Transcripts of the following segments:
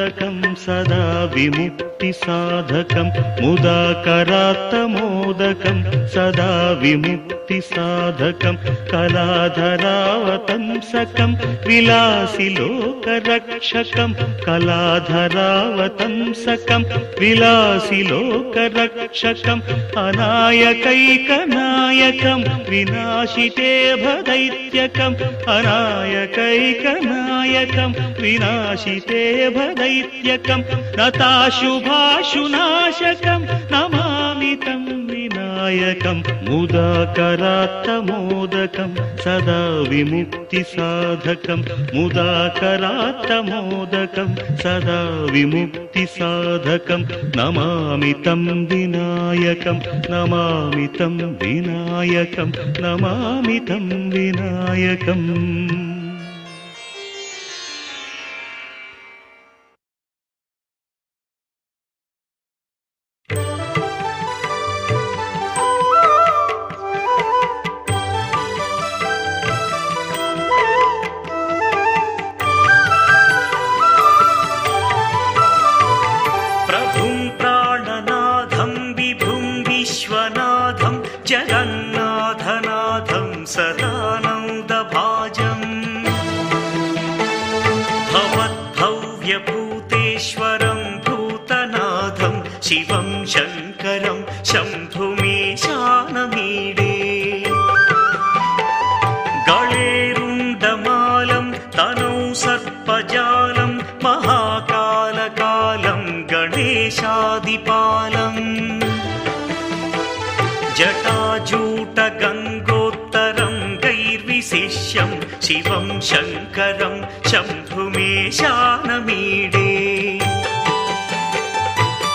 मोदकं सदा विमुक्तिसाधकं मुदाकरात्तमोदकं सदा विमुक्तिसाधकं कलाधरावतंसकं विलासि लोकरक्षकं कलाधरावतंसकं विलासि लोकरक्षकं अनायकैकनायकं विनाशिते भदैत्यकं अनायकैकनायकं विनाशिते भदैत्यकं नताशुभाशुनाशकं नमामि तं विनायकं मुदाकरात्तमोदकं सदा विमुक्तिसाधकं मुदाकरात्तमोदकं सदा विमुक्तिसाधकं नमामि तं विनायकं नमामि तं विनायकं नमामि तं विनायकम् जगन्नाथनाथं सदानन्दभाजम् भवद्भव्यभूतेश्वरं भूतनाथं शिवं शङ्करं शम्भुमीशानमीडे गळेरुण्डमालं तनौ सर्पजालं महाकालकालं गणेशादिपालम् जटाजूटगङ्गोत्तरं गैर्विशिष्यं शिवं शङ्करं शम्भुमीशानमीडे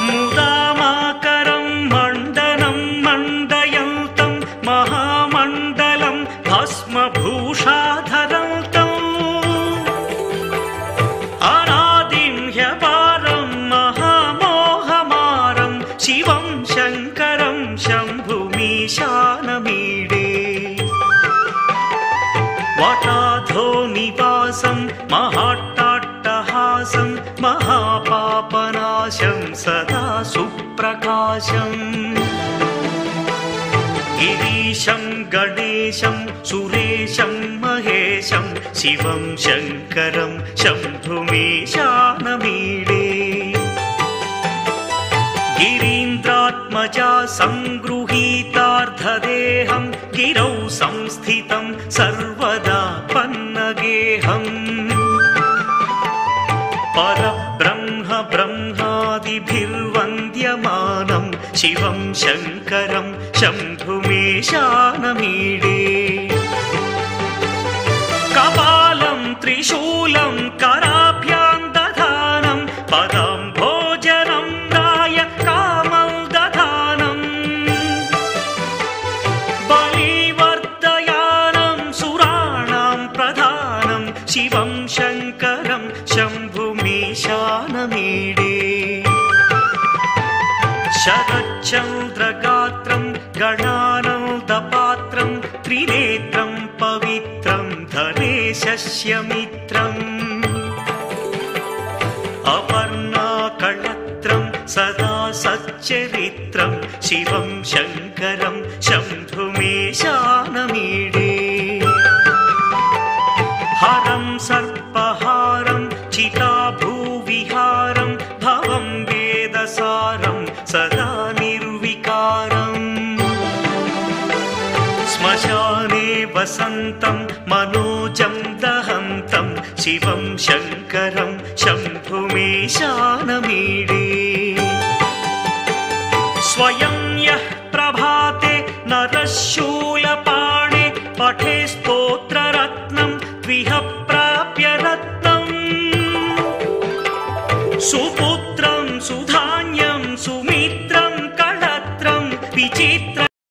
मुदामाकरं मण्डनं मण्डयन्तं महामण्डलं भस्मभूषाधरन्तम् अनादिं ह्यपारं महामोहमारं शिवं शङ्करं शम्भुमीशानमीडे वटाधो निवासं महाट्टाट्टहासं महापापनाशं सदा सुप्रकाशम् गिरीशं गणेशं सुरेशं महेशं शिवं शङ्करं शम्भुमीशानमीडे गिरीन्द्रात्मजा सङ्गृहीतार्धदेहं गिरौ संस्थितं सर्वदा पन्नगेहम् परब्रह्म ब्रह्मादिभिर्वन्द्यमानं शिवं शङ्करं शम्भुमीशानमीडे कपालं त्रिशूलं कराभ्यां दधानं पदाम्भोजनं राय कामं दधानं बलिवर्धयानं सुराणां प्रधानं शिवं शङ्करं शम्भुमीशानमीडे शरच्चन्द्रगात्रं गणानन्दपात्रं त्रिनेत्रं पवित्रं धनेशस्य मित्रम् अपर्णाकळत्रं सदा सच्चरित्रं शिवं शङ्करं शम्भुमीशानमीडे हरं सर्पहारं चिताभूविहारं भवं वेदसारं सदा निर्विकारम् श्मशाने वसन्तं मनोजं दहन्तं शिवं शङ्करं शम्भुमीशानमीडे स्वयं यः प्रभाते नरशूलपाणे पठे स्तोत्ररत्नं त्विह प्राप्य रत्नम् सुपुत्रं सुधान्यं सुमित्रं कळत्रं विचित्र